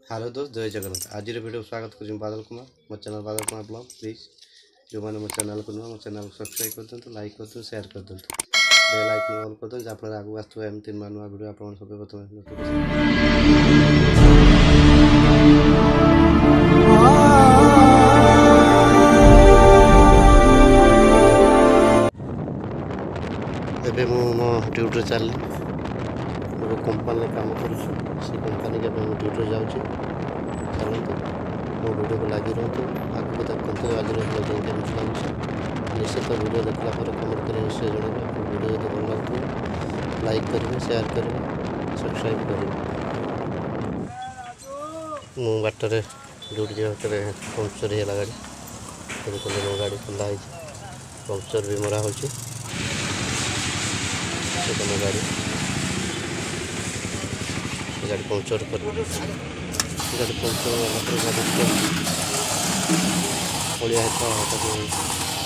Hello दोस्त, जय जगन्नाथ। आज वीडियो स्वागत कर बादल कुमार, मो channel Badal Kumar blog. Please जो मैंने मो चैनल को नुआ, मो चैनल को सब्सक्राइब कर दिंतु, लाइक कर दिंतु, शेयर कर दिंतु, बेल आइकन ऑल कर दिंतु, जहाँफल आगू आसुवा एमती नुआ नुआ वीडियो आप सब प्रथम नोटिफिकेशन। एबे मो ड्यूटी चलली गोटे कंपानी काम करुँ, से कंपानी के ड्यूटी जाऊँगी। चलते मो वीडियो को लगी रुहतु, आगे देखते आज केमी लगे। निश्चित वीडियो देखला कमेंट कर निश्चय जनइबे। वीडियो जो भल लगे लाइक करेंगे, शेयर करेंगे, सब्सक्राइब करेंगे। मु बाटर ड्यूटी जाते पंक्चर है गाड़ी, देखते मो गाड़ी खुला है, पंक्चर भी मरा हो गाड़ी गाड़ी पंक्चर कर गाड़ी पंक्चर पड़िया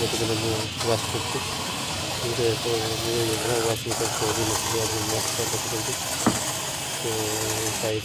देखते वाश कर वाशिंग साइड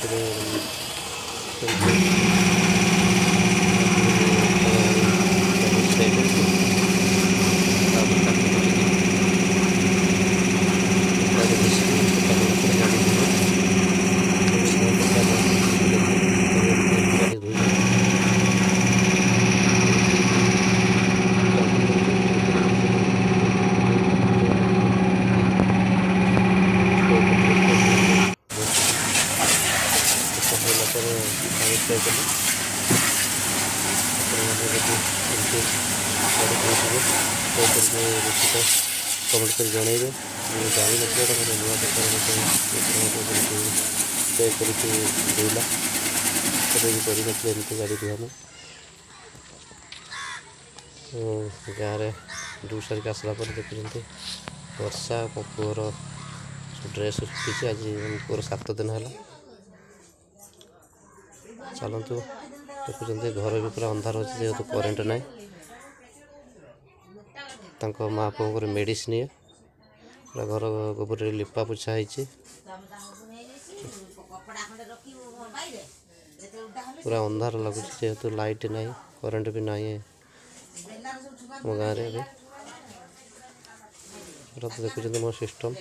कमेंट कर जनइबे। जानी ना नुआ चेक करला एमती गाड़ी भी हम गाँव में ड्यूटी सारिक आसला देखते वर्षा पुअर ड्रेस शुखी। आज पुअर 7 दिन है। चलतु देखुं घर भी पूरा अंधार अच्छे, जेहेतु करेन्ट ना। माँ पुओं मेडिसिन पूरा घर गोबर लिपा पोछा पूरा अंधार लगुच, जेहेतु लाइट ना करेन्ट भी ना मो गाँव में। तो देखुं मो सिस्टम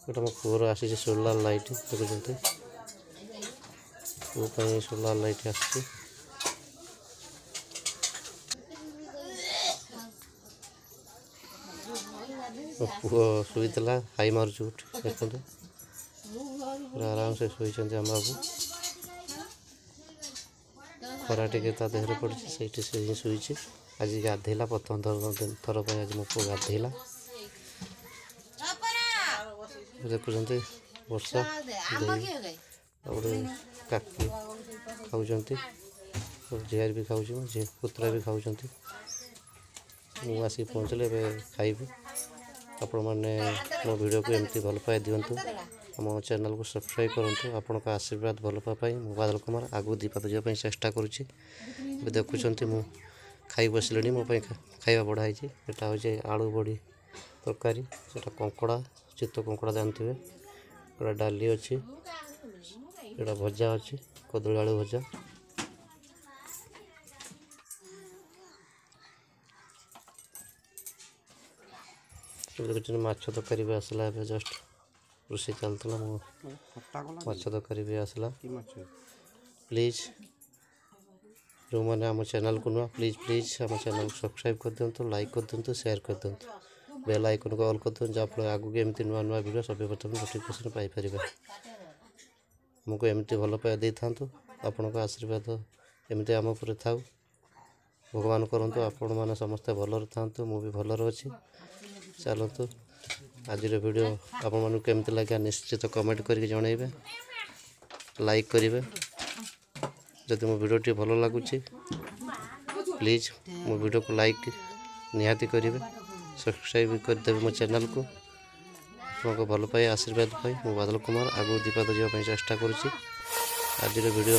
गोटे मो पुअर आसी सोलार लाइट देखुं पुओं सोलार लाइट आसी। पुओ शुईला हाई मार्च उठ देखते आराम से शुई आम बाबू खरा टे देहरे पड़ी से शुई। आज गाधेला प्रथम थर पर आज मो पुओ गाधेला। देखुं वर्षा गोटे काकी खाऊँ, झीर भी खाऊँ, पुतरा भी खाऊँ। मुझे पहुँचले खाइबी। आपण मैंने मो वीडियो को एमती भल पाए दिंतु, मो चैनल को सब्सक्राइब करूँ। आपण का आशीर्वाद भल पाई मो बादल कुमार आगू दीपा जावाई चेष्टा करुँची। देखुं मु खाई बसले मो खाଇବା बढ़ाई। यहाँ हूँ आलू बड़ी तरकारी, सेटा कंकड़ा चित्त कंकड़ा जानते हैं। यहाँ डाली अच्छी, यहाँ भजा अच्छी कदली आलू भजा। देखते माछ तरकारी भी आसला, जस्ट रोषे चलता माछ तरकारी भी आसला। प्लीज जो मैंने आम चैनल को नुआ प्लीज आम चैनल को सब्सक्राइब कर दिंतु, लाइक कर दिंतु, शेयर कर दिंतु, बेल आइकन को ऑल कर दिंतु, जहाँफल आगू एमती नुआ नुआ वीडियो सब प्रथम नोटिफिकेशन पाइपर। आमको एमती भल पाए दे था, आपण का आशीर्वाद एमती आम पर था। भगवान करंतु आपण मैंने समस्ते भलर था, मुझे भलर अच्छी। चलतु आज वीडियो आपण मानू केमती लगे निश्चित कमेंट करके जनइबे, लाइक करेंगे। जदि मो वीडियो भल लगुच प्लीज मो वीडियो को लाइक निहाती करेंगे, सब्सक्राइब भी करदेवे मो चैनल को। आपको भल पाए आशीर्वाद पाई मो बादल कुमार आगू दीपा जावाई चेष्टा करुँची। आज वीडियो